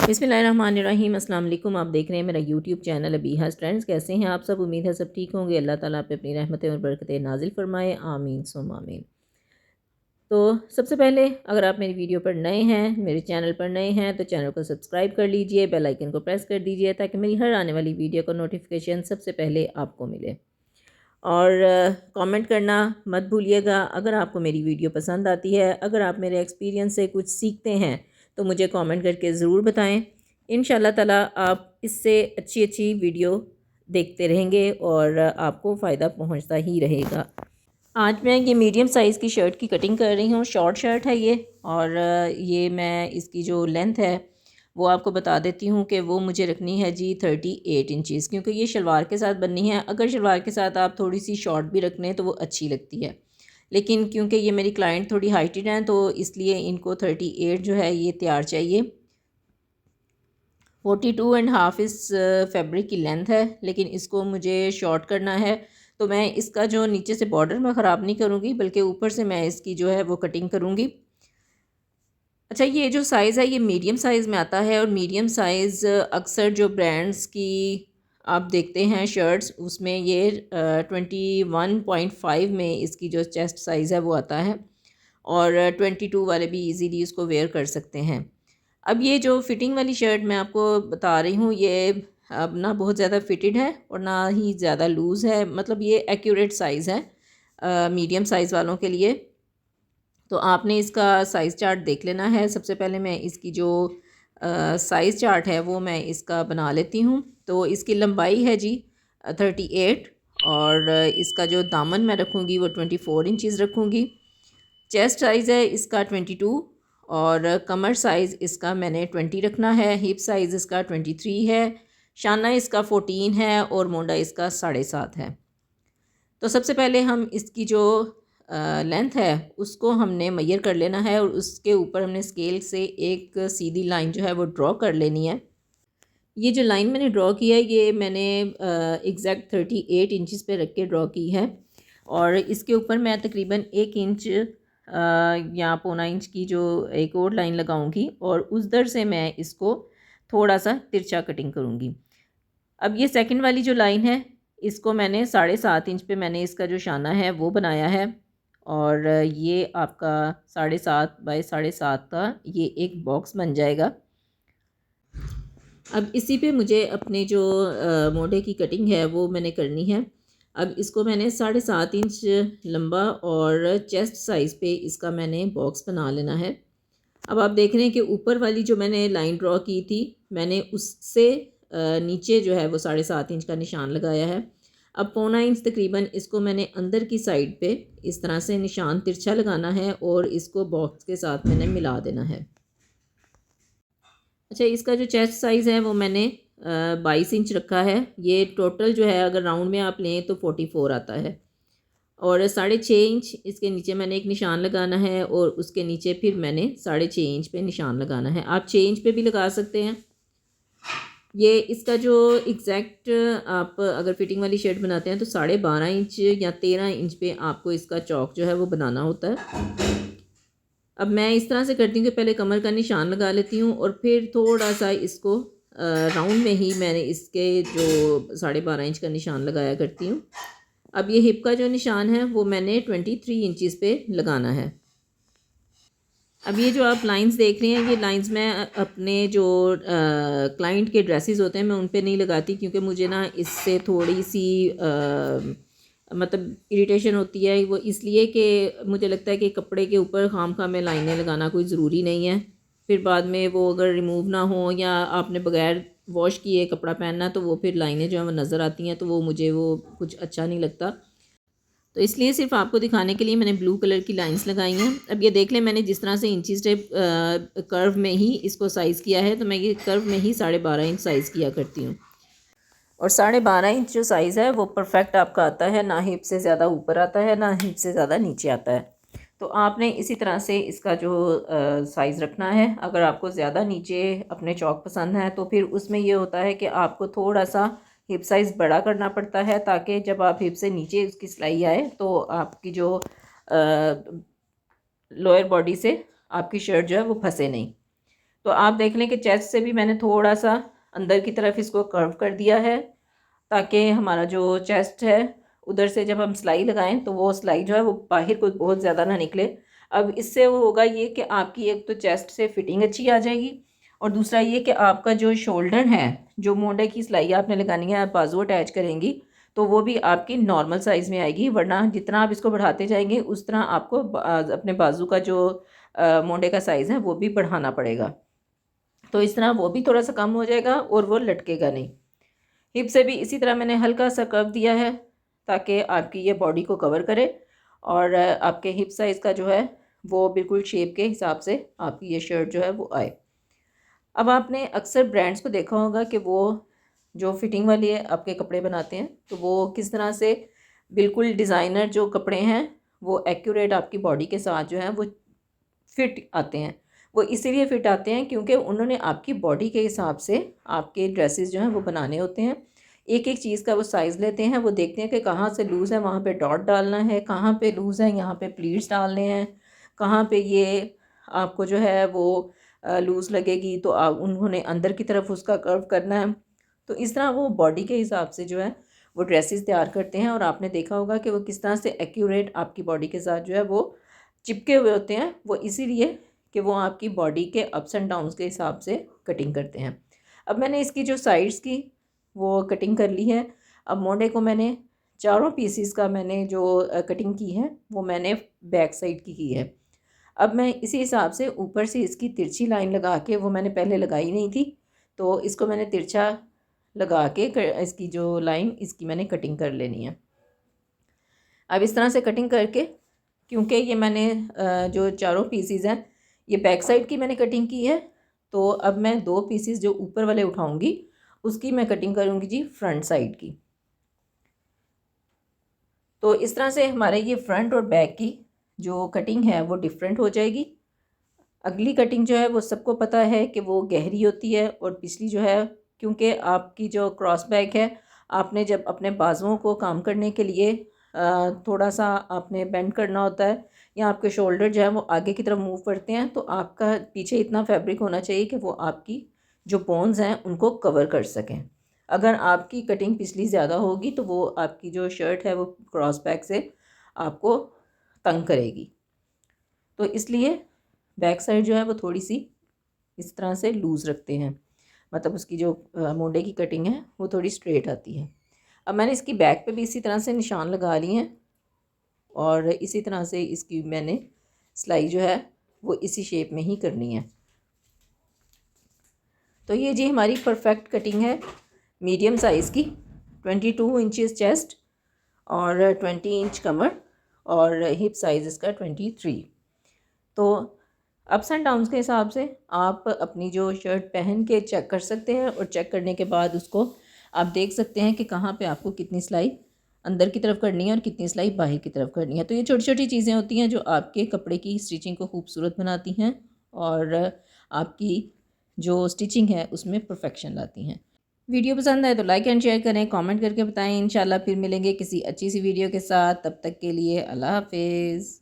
बिस्मिल्लाहिर्रहमानिर्रहीम। अस्सलाम वालेकुम। आप देख रहे हैं मेरा यूट्यूब चैनल अबीहास ट्रेंड्स। कैसे हैं आप सब? उम्मीद है सब ठीक होंगे। अल्लाह ताला आप पे अपनी रहमतें और बरकतें नाजिल फरमाए, आमीन सुम आमीन। तो सबसे पहले अगर आप मेरी वीडियो पर नए हैं, मेरे चैनल पर नए हैं, तो चैनल को सब्सक्राइब कर लीजिए, बेल आइकन को प्रेस कर दीजिए ताकि मेरी हर आने वाली वीडियो का नोटिफिकेशन सबसे पहले आपको मिले। और कमेंट करना मत भूलिएगा। अगर आपको मेरी वीडियो पसंद आती है, अगर आप मेरे एक्सपीरियंस से कुछ सीखते हैं तो मुझे कमेंट करके ज़रूर बताएं। इंशाल्लाह ताला आप इससे अच्छी अच्छी वीडियो देखते रहेंगे और आपको फ़ायदा पहुंचता ही रहेगा। आज मैं ये मीडियम साइज़ की शर्ट की कटिंग कर रही हूँ। शॉर्ट शर्ट है ये, और ये मैं इसकी जो लेंथ है वो आपको बता देती हूँ कि वो मुझे रखनी है जी 38 इंचज़, क्योंकि ये शलवार के साथ बननी है। अगर शलवार के साथ आप थोड़ी सी शॉर्ट भी रख लें तो वो अच्छी लगती है, लेकिन क्योंकि ये मेरी क्लाइंट थोड़ी हाइटेड हैं तो इसलिए इनको 38 जो है ये तैयार चाहिए। 42.5 इस फैब्रिक की लेंथ है, लेकिन इसको मुझे शॉर्ट करना है। तो मैं इसका जो नीचे से बॉर्डर मैं ख़राब नहीं करूँगी, बल्कि ऊपर से मैं इसकी जो है वो कटिंग करूँगी। अच्छा, ये जो साइज़ है ये मीडियम साइज़ में आता है, और मीडियम साइज़ अक्सर जो ब्रांड्स की आप देखते हैं शर्ट्स, उसमें ये 21.5 में इसकी जो चेस्ट साइज़ है वो आता है, और 22 वाले भी इजीली इसको वेयर कर सकते हैं। अब ये जो फिटिंग वाली शर्ट मैं आपको बता रही हूँ, ये अब ना बहुत ज़्यादा फिटेड है और ना ही ज़्यादा लूज़ है, मतलब ये एक्यूरेट साइज़ है मीडियम साइज़ वालों के लिए। तो आपने इसका साइज़ चार्ट देख लेना है। सबसे पहले मैं इसकी जो साइज़ चार्ट है वो मैं इसका बना लेती हूँ। तो इसकी लंबाई है जी 38, और इसका जो दामन मैं रखूँगी वो 24 इंचज़ रखूँगी। चेस्ट साइज़ है इसका 22, और कमर साइज़ इसका मैंने 20 रखना है। हिप साइज़ इसका 23 है। शाना इसका 14 है, और मोंडा इसका 7.5 है। तो सबसे पहले हम इसकी जो लेंथ है उसको हमने मेजर कर लेना है, और उसके ऊपर हमने स्केल से एक सीधी लाइन जो है वो ड्रॉ कर लेनी है। ये जो लाइन मैंने ड्रॉ की है ये मैंने एग्जैक्ट 38 इंचज़ पे रख के ड्रॉ की है, और इसके ऊपर मैं तकरीबन 1 इंच या पौना इंच की जो एक और लाइन लगाऊंगी, और उस दर से मैं इसको थोड़ा सा तिरछा कटिंग करूँगी। अब ये सेकंड वाली जो लाइन है इसको मैंने 7.5 इंच पे मैंने इसका जो शाना है वो बनाया है, और ये आपका 7.5 बाय 7.5 का ये एक बॉक्स बन जाएगा। अब इसी पे मुझे अपने जो मोढ़े की कटिंग है वो मैंने करनी है। अब इसको मैंने 7.5 इंच लंबा और चेस्ट साइज़ पे इसका मैंने बॉक्स बना लेना है। अब आप देख रहे हैं कि ऊपर वाली जो मैंने लाइन ड्रॉ की थी मैंने उससे नीचे जो है वो 7.5 इंच का निशान लगाया है। अब पौना इंच तकरीबन इसको मैंने अंदर की साइड पे इस तरह से निशान तिरछा लगाना है, और इसको बॉक्स के साथ मैंने मिला देना है। अच्छा, इसका जो चेस्ट साइज़ है वो मैंने 22 इंच रखा है। ये टोटल जो है अगर राउंड में आप लें तो 44 आता है, और 6.5 इंच इसके नीचे मैंने एक निशान लगाना है, और उसके नीचे फिर मैंने 6.5 इंच पे निशान लगाना है। आप 6 इंच पे भी लगा सकते हैं। ये इसका जो एग्जैक्ट आप अगर फिटिंग वाली शर्ट बनाते हैं तो 12.5 इंच या 13 इंच पे आपको इसका चौक जो है वो बनाना होता है। अब मैं इस तरह से करती हूँ कि पहले कमर का निशान लगा लेती हूँ, और फिर थोड़ा सा इसको राउंड में ही मैंने इसके जो 12.5 इंच का निशान लगाया करती हूँ। अब ये हिप का जो निशान है वो मैंने 23 इंचज़ पे लगाना है। अब ये जो आप लाइंस देख रहे हैं ये लाइंस मैं अपने जो क्लाइंट के ड्रेसेस होते हैं मैं उन पे नहीं लगाती, क्योंकि मुझे ना इससे थोड़ी सी मतलब इरिटेशन होती है। वो इसलिए कि मुझे लगता है कि कपड़े के ऊपर खामखा में लाइनें लगाना कोई ज़रूरी नहीं है। फिर बाद में वो अगर रिमूव ना हो या आपने बगैर वॉश किए कपड़ा पहनना तो वो फिर लाइनें जो है वो नज़र आती हैं, तो वो मुझे वो कुछ अच्छा नहीं लगता। तो इसलिए सिर्फ आपको दिखाने के लिए मैंने ब्लू कलर की लाइंस लगाई हैं। अब ये देख लें मैंने जिस तरह से इंची टेप कर्व में ही इसको साइज़ किया है, तो मैं ये कर्व में ही 12.5 इंच साइज़ किया करती हूँ, और 12.5 इंच जो साइज़ है वो परफेक्ट आपका आता है। ना हिप से ज़्यादा ऊपर आता है, ना हिप से ज़्यादा नीचे आता है। तो आपने इसी तरह से इसका जो साइज़ रखना है। अगर आपको ज़्यादा नीचे अपने चौक पसंद है तो फिर उसमें ये होता है कि आपको थोड़ा सा हिप साइज़ बड़ा करना पड़ता है, ताकि जब आप हिप से नीचे उसकी सिलाई आए तो आपकी जो लोअर बॉडी से आपकी शर्ट जो है वो फंसे नहीं। तो आप देख लें कि चेस्ट से भी मैंने थोड़ा सा अंदर की तरफ इसको कर्व कर दिया है, ताकि हमारा जो चेस्ट है उधर से जब हम सिलाई लगाएं तो वो सिलाई जो है वो बाहर को बहुत ज़्यादा ना निकले। अब इससे वो होगा ये कि आपकी एक तो चेस्ट से फिटिंग अच्छी आ जाएगी, और दूसरा ये कि आपका जो शोल्डर है, जो मोंडे की सिलाई आपने लगानी है, आप बाजू अटैच करेंगी तो वो भी आपकी नॉर्मल साइज़ में आएगी। वरना जितना आप इसको बढ़ाते जाएंगे उस तरह आपको अपने बाजू का जो मोंडे का साइज़ है वो भी बढ़ाना पड़ेगा। तो इस तरह वो भी थोड़ा सा कम हो जाएगा और वो लटकेगा नहीं। हिप से भी इसी तरह मैंने हल्का सा कर्व दिया है ताकि आपकी ये बॉडी को कवर करे, और आपके हिप साइज़ का जो है वो बिल्कुल शेप के हिसाब से आपकी ये शर्ट जो है वो आए। अब आपने अक्सर ब्रांड्स को देखा होगा कि वो जो फिटिंग वाली है आपके कपड़े बनाते हैं, तो वो किस तरह से बिल्कुल डिज़ाइनर जो कपड़े हैं वो एक्यूरेट आपकी बॉडी के साथ जो है वो फिट आते हैं। वो इसीलिए फ़िट आते हैं क्योंकि उन्होंने आपकी बॉडी के हिसाब से आपके ड्रेसेस जो हैं वो बनाने होते हैं। एक एक चीज़ का वो साइज़ लेते हैं, वो देखते हैं कि कहाँ से लूज़ है वहाँ पे डॉट डालना है, कहाँ पे लूज़ है यहाँ पे प्लीट्स डालने हैं, कहाँ पे ये आपको जो है वो लूज़ लगेगी तो उन्होंने अंदर की तरफ उसका कर्व करना है। तो इस तरह वो बॉडी के हिसाब से जो है वो ड्रेसेस तैयार करते हैं, और आपने देखा होगा कि वो किस तरह से एक्यूरेट आपकी बॉडी के साथ जो है वो चिपके हुए होते हैं। वो इसीलिए कि वो आपकी बॉडी के अप्स एंड डाउन्स के हिसाब से कटिंग करते हैं। अब मैंने इसकी जो साइड्स की वो कटिंग कर ली है। अब मोंडे को मैंने चारों पीसीस का मैंने जो कटिंग की है वो मैंने बैक साइड की है। अब मैं इसी हिसाब से ऊपर से इसकी तिरछी लाइन लगा के, वो मैंने पहले लगाई नहीं थी तो इसको मैंने तिरछा लगा के इसकी जो लाइन इसकी मैंने कटिंग कर लेनी है। अब इस तरह से कटिंग करके, क्योंकि ये मैंने जो चारों पीसीस हैं ये बैक साइड की मैंने कटिंग की है, तो अब मैं दो पीसीस जो ऊपर वाले उठाऊंगी उसकी मैं कटिंग करूंगी जी फ्रंट साइड की। तो इस तरह से हमारे ये फ्रंट और बैक की जो कटिंग है वो डिफरेंट हो जाएगी। अगली कटिंग जो है वो सबको पता है कि वो गहरी होती है, और पिछली जो है क्योंकि आपकी जो क्रॉस बैक है, आपने जब अपने बाजुओं को काम करने के लिए थोड़ा सा आपने बेंड करना होता है, या आपके शोल्डर जो है वो आगे की तरफ मूव करते हैं, तो आपका पीछे इतना फैब्रिक होना चाहिए कि वो आपकी जो बोन्स हैं उनको कवर कर सकें। अगर आपकी कटिंग पिछली ज़्यादा होगी तो वो आपकी जो शर्ट है वो क्रॉस बैक से आपको तंग करेगी। तो इसलिए बैक साइड जो है वो थोड़ी सी इस तरह से लूज़ रखते हैं, मतलब उसकी जो मोंडे की कटिंग है वो थोड़ी स्ट्रेट आती है। अब मैंने इसकी बैक पे भी इसी तरह से निशान लगा लिए हैं, और इसी तरह से इसकी मैंने सिलाई जो है वो इसी शेप में ही करनी है। तो ये जी हमारी परफेक्ट कटिंग है मीडियम साइज़ की, 22 इंचज़ चेस्ट और 20 इंच कमर, और हिप साइज़ इसका 23। तो अप्स एंड डाउन्स के हिसाब से आप अपनी जो शर्ट पहन के चेक कर सकते हैं, और चेक करने के बाद उसको आप देख सकते हैं कि कहाँ पे आपको कितनी सिलाई अंदर की तरफ करनी है और कितनी सिलाई बाहर की तरफ करनी है। तो ये छोटी छोटी चीज़ें होती हैं जो आपके कपड़े की स्टिचिंग को खूबसूरत बनाती हैं, और आपकी जो स्टिचिंग है उसमें परफेक्शन लाती हैं। वीडियो पसंद आए तो लाइक एंड शेयर करें, कमेंट करके बताएं। इंशाल्लाह फिर मिलेंगे किसी अच्छी सी वीडियो के साथ। तब तक के लिए अल्लाह हाफिज़।